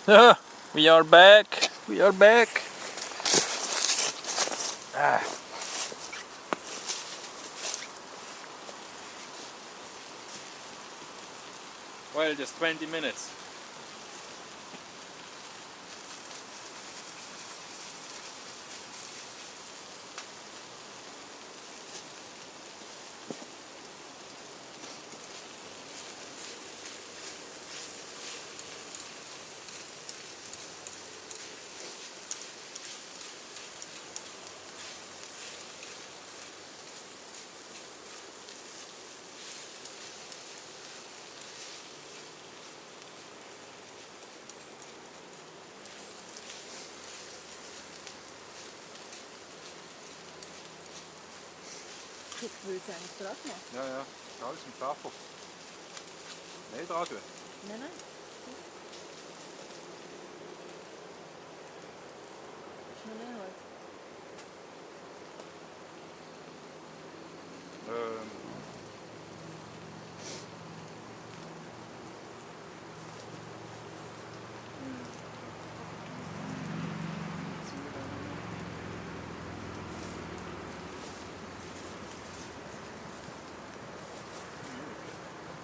We are back. We are back. Ah. Well, just 20 minutes. Ik wil het eigenlijk eraf maken. Ja, ja. Alles op tafel. Nee, eruit weer. Nee, nee. Snel inhoud.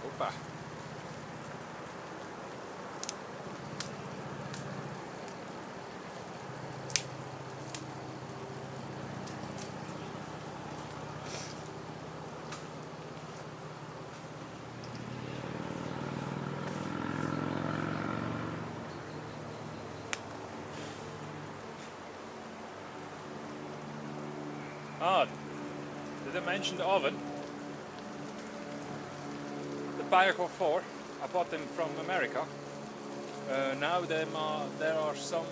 Hoppa. Ah, did I mention the oven? The Biocore 4, I bought them from America. Now there are some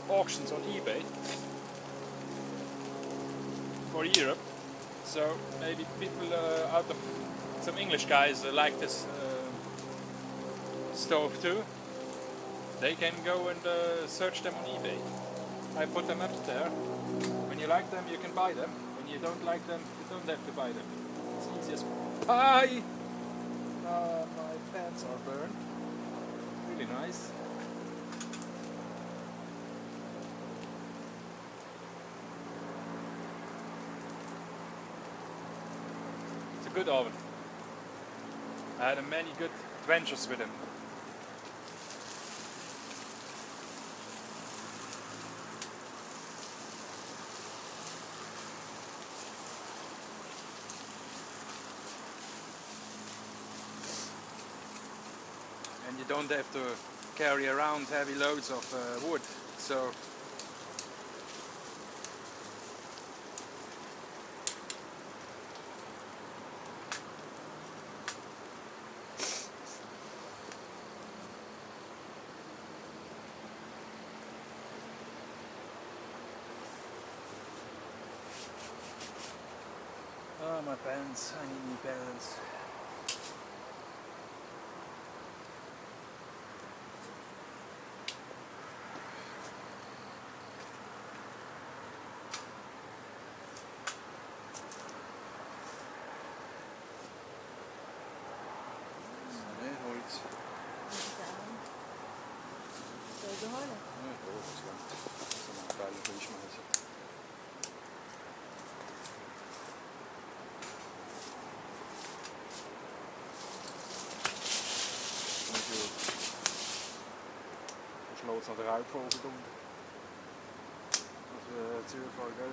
auctions on eBay for Europe. So maybe people out of some English guys like this stove too. They can go and search them on eBay. I put them up there. When you like them, you can buy them. When you don't like them, you don't have to buy them. It's easy as pie. My pants are burned. Really nice. It's a good oven. I had many good adventures with him. And you don't have to carry around heavy loads of wood, so oh, my pants, I need new pants. Nee, hoort. Zal je behouden? Nee, hoort het wel. Dat is een pijlen voor je schmijzen. Sloot naar eruit volgens doen. Als we het zuur voor go.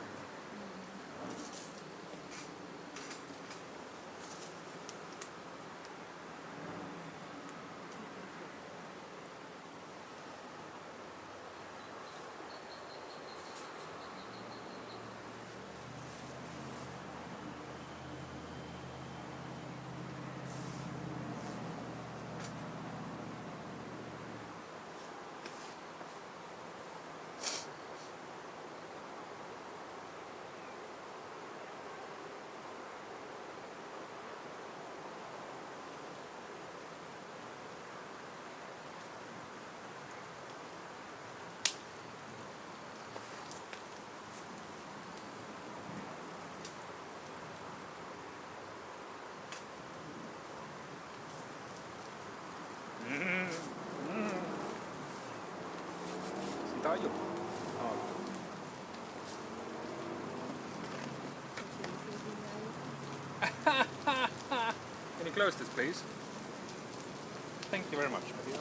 you? Oh. Can you close this, please? Thank you very much, my dear.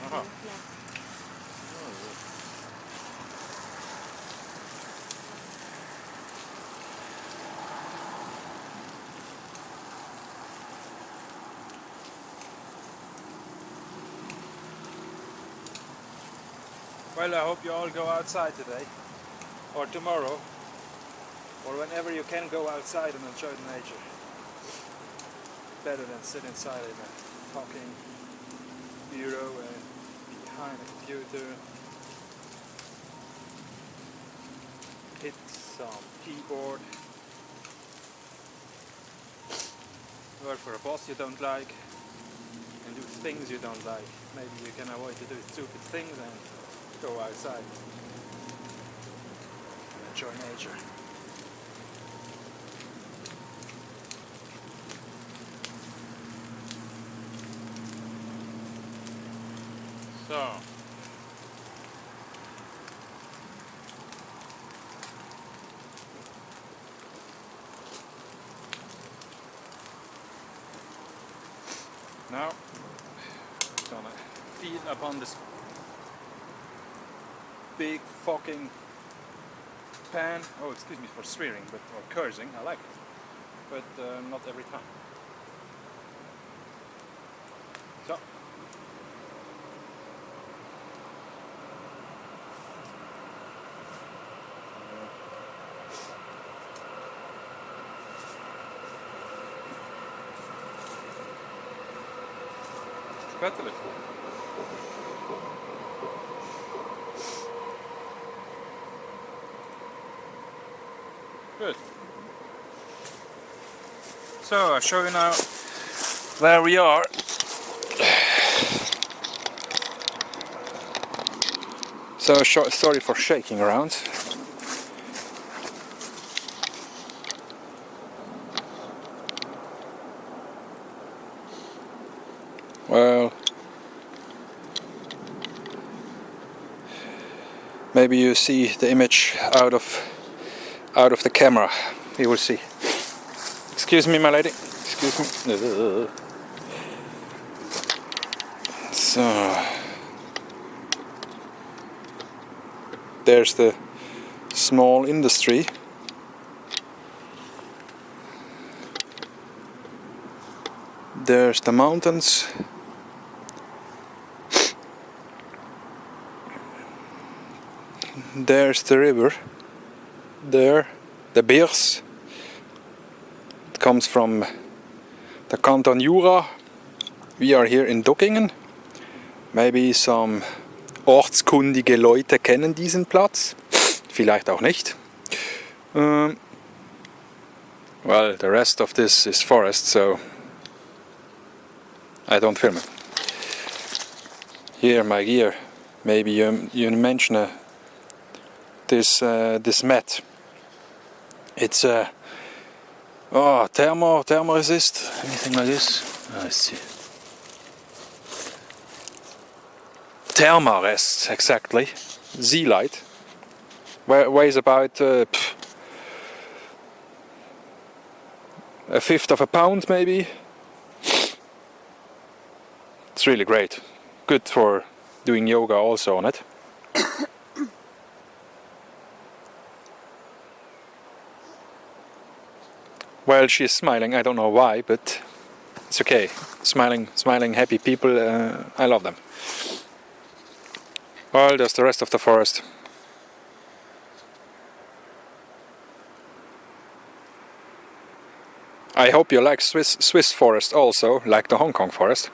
Aha. Well, I hope you all go outside today, or tomorrow, or whenever you can go outside and enjoy the nature. Better than sit inside in a fucking bureau and behind a computer. Hit some keyboard. Work for a boss you don't like. And do things you don't like. Maybe you can avoid to do stupid things and go outside and enjoy nature. So, now I'm gonna feed upon this big fucking pan. Oh, excuse me for swearing, but or cursing. I like it, but not every time. So. Spetterligt. Good. So I'll show you now where we are. So sorry for shaking around. Well, maybe you see the image out of the camera. You will see. Excuse me, my lady. Excuse me. So there's the small industry. There's the mountains. There's the river. There, the Birs. It comes from the Canton Jura. We are here in Dockingen. Maybe some ortskundige Leute kennen diesen Platz. Vielleicht auch nicht. Well, the rest of this is forest, so I don't film it. Here, my gear. Maybe you mention this mat. It's thermo resist, anything like this. Let's see. Thermarest, exactly. Z-Light. Weighs about a fifth of a pound, maybe. It's really great. Good for doing yoga also on it. Well, she's smiling. I don't know why, but it's okay. Smiling, happy people. I love them. Well, there's the rest of the forest. I hope you like Swiss forest also, like the Hong Kong forest.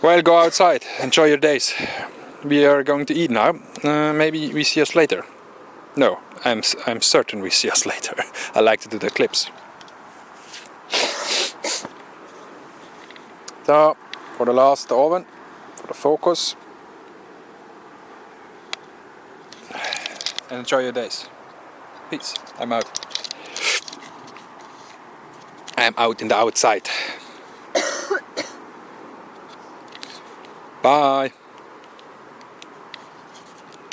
Well, go outside, enjoy your days. we are going to eat now. Maybe we see us later. No, I'm certain we see us later. I like to do the clips. So, for the last oven, for the focus. And enjoy your days. Peace. I'm out. I'm out in the outside. Bye.